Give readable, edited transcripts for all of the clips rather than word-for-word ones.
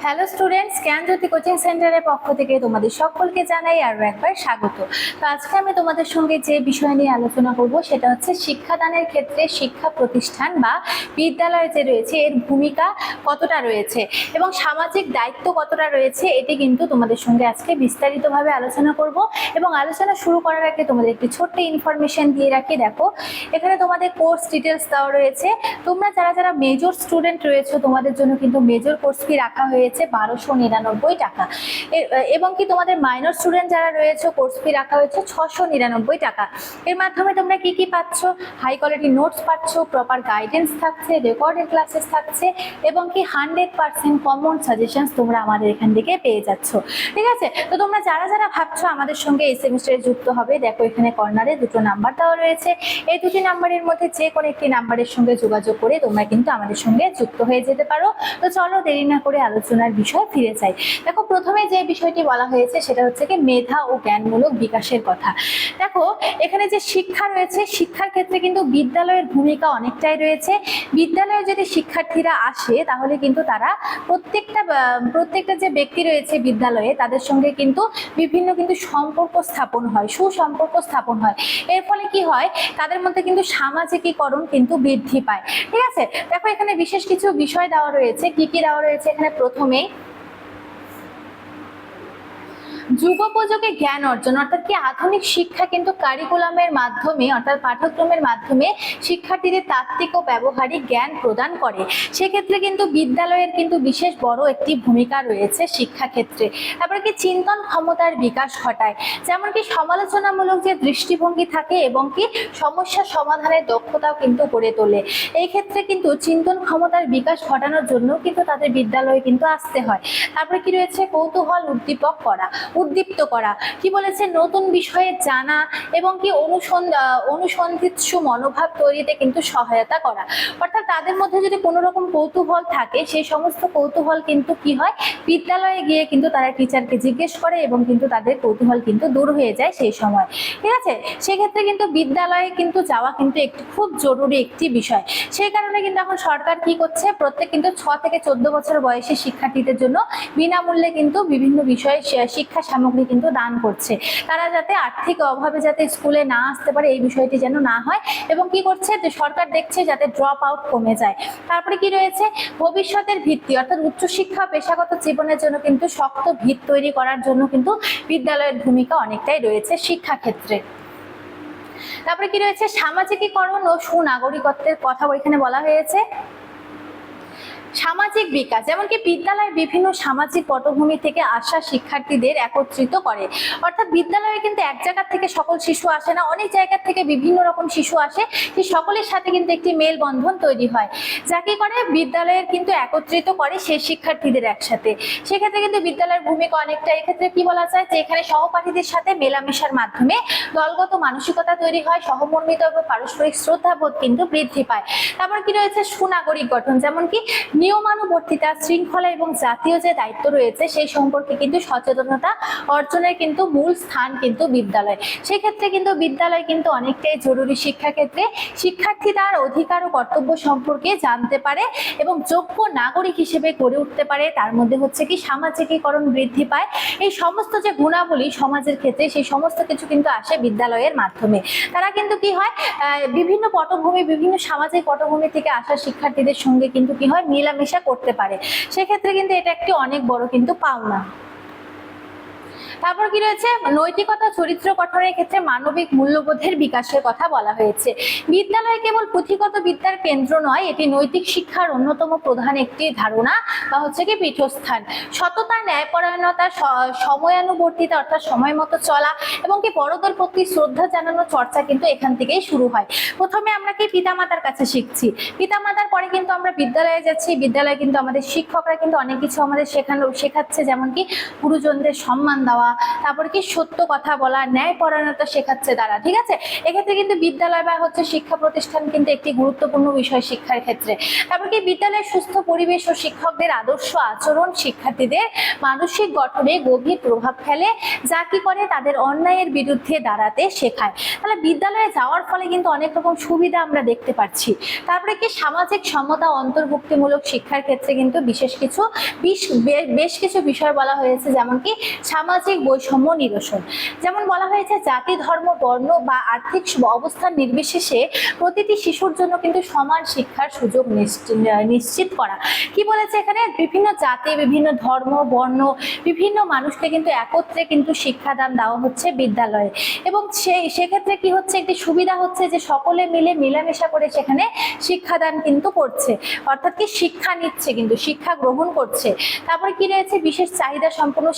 Hello students, জ্ঞানজ্যোতি coaching সেন্টারের পক্ষ থেকে তোমাদের সকলকে জানাই আরও একবার স্বাগত। তো আজকে আমি তোমাদের সঙ্গে যে বিষয় নিয়ে আলোচনা করব সেটা হচ্ছে শিক্ষাদানের ক্ষেত্রে শিক্ষা প্রতিষ্ঠান বা বিদ্যালয় যে রয়েছে এর ভূমিকা কতটা রয়েছে এবং সামাজিক দায়িত্ব কতটা রয়েছে, এটি কিন্তু তোমাদের সঙ্গে আজকে বিস্তারিতভাবে আলোচনা করব। এবং আলোচনা শুরু করার আগে তোমাদের একটি ছোট্ট ইনফরমেশন দিয়ে রাখি। দেখো, এখানে তোমাদের কোর্স ডিটেলস দেওয়া রয়েছে। তোমরা যারা মেজর স্টুডেন্ট রয়েছে তোমাদের জন্য কিন্তু মেজর কোর্স ফি রাখা হয়েছে 1299 টাকা, এবং কি তোমাদের মাইনর স্টুডেন্ট যারা রয়েছে কোর্স ফি রাখা হয়েছে 699 টাকা। এর মাধ্যমে তোমরা কি কি পাচ্ছ? হাই কোয়ালিটি নোটস পাচ্ছ, প্রপার গাইডেন্স থাকছে, রেকর্ডেড ক্লাসেস থাকছে এবং কি 100% কমন সাজেশনস তোমরা আমাদের এখান থেকে পেয়ে যাচ্ছ। ঠিক আছে, তো তোমরা যারা ভাবছো আমাদের সঙ্গে এই সেমিস্টারে যুক্ত হবে, দেখো এখানে কর্নারে দুটো নাম্বার দেওয়া রয়েছে। এই দুটি নাম্বারের মধ্যে যে কোনো একটি নাম্বারের সঙ্গে যোগাযোগ করে তোমরা কিন্তু আমাদের সঙ্গে যুক্ত হয়ে যেতে পারো। তো চলো দেরি না করে আলোচনার বিষয় ফিরে যাই। দেখো, প্রথমে যে বিষয়টি বলা হয়েছে সেটা হচ্ছে কি মেধা ও জ্ঞানমূলক বিকাশের কথা। দেখো, এখানে যে শিক্ষা রয়েছে, শিক্ষার ক্ষেত্রে কিন্তু বিদ্যালয়ের ভূমিকা অনেকটাই রয়েছে। বিদ্যালয়ে যদি শিক্ষার্থীরা আসে তাহলে কিন্তু তারা প্রত্যেকটা যে ব্যক্তি রয়েছে বিদ্যালয়ে তাদের সঙ্গে কিন্তু বিভিন্ন সম্পর্ক স্থাপন হয়, সুসম্পর্ক স্থাপন হয়। এর ফলে কি হয়, তাদের মধ্যে কিন্তু সামাজিকীকরণ কিন্তু বৃদ্ধি পায়। ঠিক আছে, দেখো এখানে বিশেষ কিছু বিষয় দেওয়া রয়েছে। কি কি দেওয়া রয়েছে এখানে? প্রথমেই যুগোপযোগী জ্ঞান অর্জন, অর্থাৎ কি আধুনিক শিক্ষা কিন্তু কারিকুলামের মাধ্যমে অর্থাৎ পাঠ্যক্রমের মাধ্যমে শিক্ষার্থীদের তাত্ত্বিক ও ব্যবহারিক জ্ঞান প্রদান করে। সেক্ষেত্রে কিন্তু বিদ্যালয়ের কিন্তু বিশেষ বড় একটি ভূমিকা রয়েছে শিক্ষা ক্ষেত্রে। তারপরে কি চিন্তন ক্ষমতার বিকাশ ঘটায়, যেমন কি সমালোচনামূলক যে দৃষ্টিভঙ্গি থাকে এবং কি সমস্যা সমাধানের দক্ষতাও কিন্তু গড়ে তোলে। এই ক্ষেত্রে কিন্তু চিন্তন ক্ষমতার বিকাশ ঘটানোর জন্য কিন্তু তাদের বিদ্যালয়ে কিন্তু আসতে হয়। তারপরে কি রয়েছে? কৌতূহল উদ্দীপ্ত করা। কি বলেছে? নতুন বিষয়ে জানা এবং কি অনুসন্ধিৎসু মনোভাব তৈরিতে কিন্তু সহায়তা করা। অর্থাৎ তাদের মধ্যে যদি কোনো রকম কৌতূহল থাকে, সেই সমস্ত কৌতূহল কিন্তু কি হয়, বিদ্যালয়ে গিয়ে কিন্তু তারা টিচারকে জিজ্ঞেস করে এবং কিন্তু তাদের কৌতূহল কিন্তু দূর হয়ে যায় সেই সময়। ঠিক আছে, সেক্ষেত্রে কিন্তু বিদ্যালয়ে কিন্তু যাওয়া কিন্তু একটি খুব জরুরি একটি বিষয়। সেই কারণে কিন্তু এখন সরকার কি করছে, প্রত্যেক কিন্তু 6 থেকে 14 বছর বয়সী শিক্ষার্থীদের জন্য বিনামূল্যে কিন্তু বিভিন্ন বিষয়ে শিক্ষা সামগ্রী কিন্তু দান করছে। তারা যাতে আর্থিক অভাবে যাতে স্কুলে না আসতে পারে, এই বিষয়টি যেন না হয়। এবং কি করছে, যে সরকার দেখছে যাতে ড্রপ আউট কমে যায়। তারপরে কি রয়েছে? ভবিষ্যতের ভিত্তি, অর্থাৎ উচ্চশিক্ষা পেশাগত জীবনের জন্য কিন্তু শক্ত ভিত তৈরি করার জন্য কিন্তু বিদ্যালয়ের ভূমিকা অনেকটাই রয়েছে শিক্ষা ক্ষেত্রে। তারপরে কি রয়েছে? সামাজিকীকরণ ও সুনাগরিকত্বের কথা এখানে বলা হয়েছে। সামাজিক বিকাশ, যেমন কি বিদ্যালয় বিভিন্ন সামাজিক পটভূমি থেকে আসা শিক্ষার্থীদের একত্রিত করে। অর্থাৎ বিদ্যালয়ে কিন্তু এক জায়গা থেকে সকল শিশু আসে না, অনেক জায়গা থেকে বিভিন্ন রকম শিশু আসে। সেই সকলের সাথে কিন্তু একটি মেলবন্ধন তৈরি হয়, যাকে করে বিদ্যালয়ের কিন্তু একত্রিত করে সেই শিক্ষার্থীদের একসাথে। সেক্ষেত্রে কিন্তু বিদ্যালয়ের ভূমিকা অনেকটা। এক্ষেত্রে কি বলা যায়, যে এখানে সহপাঠীদের সাথে মেলামেশার মাধ্যমে দলগত মানসিকতা তৈরি হয়, সহমর্মিত এবং পারস্পরিক শ্রদ্ধাবোধ কিন্তু বৃদ্ধি পায়। তারপর কি রয়েছে? সুনাগরিক গঠন, যেমন কি নিয়মানুবর্তিতা, শৃঙ্খলা এবং জাতীয় যে দায়িত্ব রয়েছে সেই সম্পর্কে কিন্তু সচেতনতা অর্জনের কিন্তু মূল স্থান কিন্তু বিদ্যালয়। সেক্ষেত্রে কিন্তু বিদ্যালয় কিন্তু অনেকটাই জরুরি শিক্ষা ক্ষেত্রে। শিক্ষার্থী তার অধিকার ও কর্তব্য সম্পর্কে জানতে পারে এবং যোগ্য নাগরিক হিসেবে গড়ে উঠতে পারে। তার মধ্যে হচ্ছে কি সামাজিকীকরণ বৃদ্ধি পায়। এই সমস্ত যে গুণাবলী সমাজের ক্ষেত্রে, সেই সমস্ত কিছু কিন্তু আসে বিদ্যালয়ের মাধ্যমে। তারা কিন্তু কি হয়, বিভিন্ন পটভূমি, বিভিন্ন সামাজিক পটভূমি থেকে আসা শিক্ষার্থীদের সঙ্গে কিন্তু কি হয়, মেলামেশা করতে পারে। সেক্ষেত্রে কিন্তু এটা একটি অনেক বড় কিন্তু পাওনা। তারপর কি রয়েছে? নৈতিকতা চরিত্র গঠনের ক্ষেত্রে মানবিক মূল্যবোধের বিকাশের কথা বলা হয়েছে। বিদ্যালয় কেবল পুঁথিগত বিদ্যার কেন্দ্র নয়, এটি নৈতিক শিক্ষার অন্যতম প্রধান একটি ধারণা বা হচ্ছে কি পীঠস্থান। সততা, ন্যায়পরায়ণতা, সময়ানুবর্তিতা অর্থাৎ সময় মতো চলা এবং কি বড়দের প্রতি শ্রদ্ধা জানানোর চর্চা কিন্তু এখান থেকেই শুরু হয়। প্রথমে আমরা কি পিতামাতার কাছে শিখছি, পিতামাতার পরে কিন্তু আমরা বিদ্যালয়ে যাচ্ছি। বিদ্যালয়ে কিন্তু আমাদের শিক্ষকরা কিন্তু অনেক কিছু আমাদের শেখাচ্ছে, যেমন কি গুরুজনদের সম্মান দেওয়া, হওয়া, তারপরে কি সত্য কথা বলা, ন্যায় পরায়ণতা শেখাচ্ছে তারা, ঠিক আছে। এক্ষেত্রে কিন্তু বিদ্যালয় বা হচ্ছে শিক্ষা প্রতিষ্ঠান কিন্তু একটি গুরুত্বপূর্ণ বিষয় শিক্ষার ক্ষেত্রে। তারপর কি বিদ্যালয়ের সুস্থ পরিবেশ ও শিক্ষকদের আদর্শ আচরণ শিক্ষার্থীদের মানসিক গঠনে গভীর প্রভাব ফেলে, যা কি করে তাদের অন্যায়ের বিরুদ্ধে দাঁড়াতে শেখায়। তাহলে বিদ্যালয়ে যাওয়ার ফলে কিন্তু অনেক রকম সুবিধা আমরা দেখতে পাচ্ছি। তারপরে কি সামাজিক সমতা অন্তর্ভুক্তিমূলক শিক্ষার ক্ষেত্রে কিন্তু বেশ কিছু বিষয় বলা হয়েছে, যেমন কি সামাজিক বৈষম্য নিরসন। যেমন বলা হয়েছে জাতি, ধর্ম, বর্ণ বা আর্থিক অবস্থান নির্বিশেষে প্রতিটি শিশুর জন্য কিন্তু সমান শিক্ষার সুযোগ নিশ্চিত করা। কি বলেছে এখানে, বিভিন্ন জাতি, বিভিন্ন ধর্ম, বর্ণ, বিভিন্ন মানুষকে কিন্তু একত্রে কিন্তু শিক্ষাদান দেওয়া হচ্ছে বিদ্যালয়ে। এবং সেক্ষেত্রে কি হচ্ছে, একটি সুবিধা হচ্ছে যে সকলে মিলে মেলামেশা করে সেখানে শিক্ষাদান কিন্তু করছে, অর্থাৎ কি শিক্ষা নিচ্ছে, কিন্তু শিক্ষা গ্রহণ করছে। তারপরে কি রয়েছে, বিশেষ চাহিদা সম্পন্ন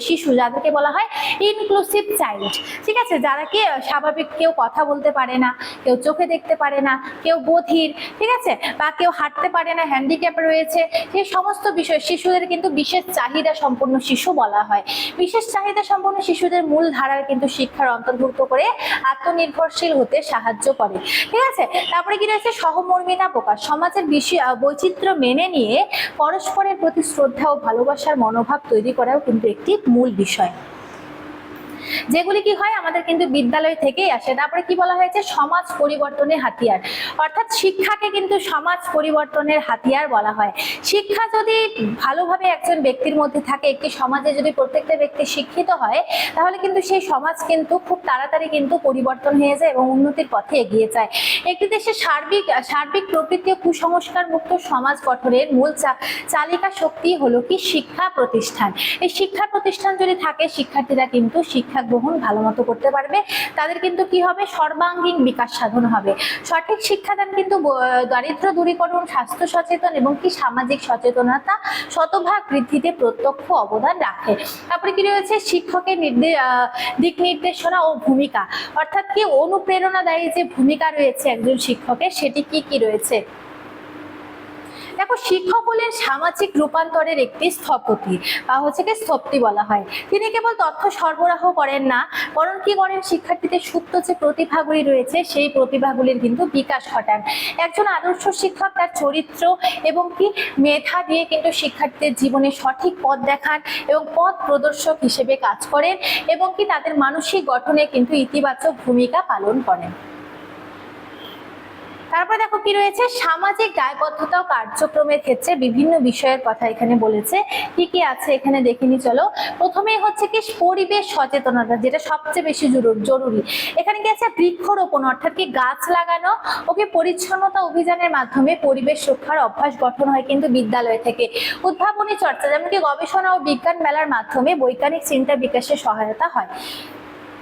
শিশু, যাদেরকে বলা হয় ইনক্লুসিভ চাইল্ড, ঠিক আছে, যারা কি স্বাভাবিক, কেউ কথা বলতে পারে না, কেউ চোখে দেখতে পারে না, কেউ বধির, ঠিক আছে, বা কেউ হাঁটতে পারে না, হ্যান্ডিক্যাপ রয়েছে, সেই সমস্ত বিষয় শিশুদের কিন্তু বিশেষ চাহিদা সম্পন্ন শিশু বলা হয়। বিশেষ চাহিদা সম্পন্ন শিশুদের মূল ধারায় কিন্তু শিক্ষার অন্তর্ভুক্ত করে আত্মনির্ভরশীল হতে সাহায্য করে, ঠিক আছে। তারপরে কি রয়েছে, সহমর্মিতা প্রকাশ, সমাজের বৈচিত্র্য মেনে নিয়ে পরস্পরের প্রতি শ্রদ্ধা ও ভালোবাসার মনোভাব তৈরি করাও কিন্তু একটি মূল বিষয়, যেগুলি কি হয় আমাদের কিন্তু বিদ্যালয় থেকেই আসে। তারপরে কি বলা হয়েছে, সমাজ পরিবর্তনের হাতিয়ার, অর্থাৎ শিক্ষাকে কিন্তু সমাজ পরিবর্তনের হাতিয়ার বলা হয়। শিক্ষা যদি ভালোভাবে একজন ব্যক্তির মধ্যে থাকে, একটি সমাজে যদি প্রত্যেকটা ব্যক্তি শিক্ষিত হয়, তাহলে কিন্তু সেই সমাজ কিন্তু খুব তাড়াতাড়ি কিন্তু পরিবর্তন হয়ে যায় এবং উন্নতির পথে এগিয়ে যায়। একটি দেশের সার্বিক প্রবৃত্তি ও কুসংস্কার মুক্ত সমাজ গঠনের মূল চালিকা শক্তি হলো কি শিক্ষা প্রতিষ্ঠান। এই শিক্ষা প্রতিষ্ঠান যদি থাকে, শিক্ষার্থীরা কিন্তু শিক্ষা গ্রহণ ভালো মতো করতে পারবে, তাদের কিন্তু কি হবে, সর্বাঙ্গীন বিকাশ সাধন হবে। সঠিক শিক্ষাদান কিন্তু দারিদ্র্য দূরীকরণ, স্বাস্থ্য সচেতন এবং কি সামাজিক সচেতনতা শতভাগ বৃদ্ধিতে প্রত্যক্ষ অবদান রাখে। তারপরে কি রয়েছে, শিক্ষকের দিক নির্দেশনা ও ভূমিকা, অর্থাৎ কি অনুপ্রেরণাদায়ী যে ভূমিকা রয়েছে একজন শিক্ষকের, সেটি কি কি রয়েছে। দেখো, শিক্ষক হলেন সামাজিক রূপান্তরের একটি স্থপতি বা হচ্ছে কি স্থপতি বলা হয়। তিনি কেবল তথ্য সরবরাহ করেন না, বরং কি করেন, শিক্ষার্থীদের সুপ্ত যে প্রতিভাগুলি রয়েছে সেই প্রতিভাগুলির কিন্তু বিকাশ ঘটান। একজন আদর্শ শিক্ষক তার চরিত্র এবং কি মেধা দিয়ে কিন্তু শিক্ষার্থীদের জীবনে সঠিক পথ দেখান এবং পথ প্রদর্শক হিসেবে কাজ করেন এবং কি তাদের মানসিক গঠনে কিন্তু ইতিবাচক ভূমিকা পালন করেন। তারপরে দেখো কি রয়েছে, সামাজিক দায়বদ্ধতা ও কার্যক্রমের ক্ষেত্রে বিভিন্ন বিষয়ের কথা এখানে বলেছে। কি কি আছে এখানে দেখে নি চলো। প্রথমেই হচ্ছে কি পরিবেশ সচেতনতা, যেটা সবচেয়ে বেশি জরুরি। এখানে কি আছে, বৃক্ষরোপণ, অর্থাৎ কি গাছ লাগানো, ওকে পরিচ্ছন্নতা অভিযানের মাধ্যমে পরিবেশ রক্ষার অভ্যাস গঠন হয় কিন্তু বিদ্যালয় থেকে। উদ্ভাবনী চর্চা, যেমন কি গবেষণা ও বিজ্ঞান মেলার মাধ্যমে বৈজ্ঞানিক চিন্তা বিকাশে সহায়তা হয়।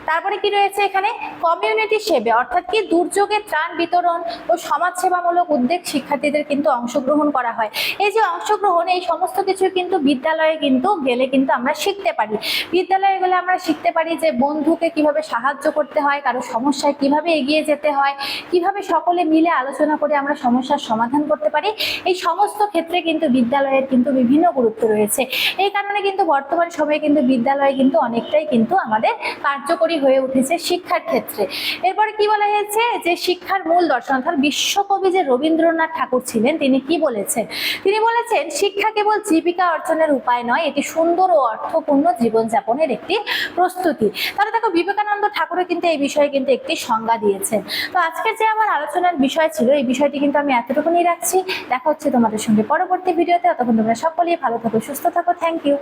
তারপরে কি রয়েছে এখানে, কমিউনিটি সেবা, অর্থাৎ কি দুর্যোগে ত্রাণ বিতরণ ও সমাজসেবামূলক উদ্যোগ শিক্ষার্থীদের কিন্তু অংশগ্রহণ করা হয়। এই যে অংশগ্রহণ, এই সমস্ত কিছু কিন্তু বিদ্যালয়ে কিন্তু গেলে কিন্তু আমরা শিখতে পারি। বিদ্যালয়ে গেলে আমরা শিখতে পারি যে বন্ধুকে কিভাবে সাহায্য করতে হয়, কারো সমস্যায় কিভাবে এগিয়ে যেতে হয়, কিভাবে সকলে মিলে আলোচনা করে আমরা সমস্যার সমাধান করতে পারি। এই সমস্ত ক্ষেত্রে কিন্তু বিদ্যালয়ের কিন্তু বিভিন্ন গুরুত্ব রয়েছে। এই কারণে কিন্তু বর্তমান সময়ে কিন্তু বিদ্যালয় কিন্তু অনেকটাই কিন্তু আমাদের কার্যকরী হয়ে উঠেছে শিক্ষার ক্ষেত্রে। এরপরে কি বলা হয়েছে, যে শিক্ষার মূল দর্শন, অর্থাৎ বিশ্বকবি যে রবীন্দ্রনাথ ঠাকুর ছিলেন, তিনি কি বলেছেন, তিনি বলেছেন শিক্ষা কেবল জীবিকা অর্জনের উপায় নয়, এটি সুন্দর ও অর্থপূর্ণ জীবনযাপনের একটি প্রস্তুতি। তাহলে দেখো, বিবেকানন্দ ঠাকুরও কিন্তু এই বিষয়ে কিন্তু একটি সংজ্ঞা দিয়েছেন। তো আজকের যে আমার আলোচনার বিষয় ছিল, এই বিষয়টি কিন্তু আমি এতটুকুনি রাখছি। দেখা হচ্ছে তোমাদের সঙ্গে পরবর্তী ভিডিওতে। ততক্ষণ তোমরা সকলেই ভালো থাকো, সুস্থ থাকো। Thank you.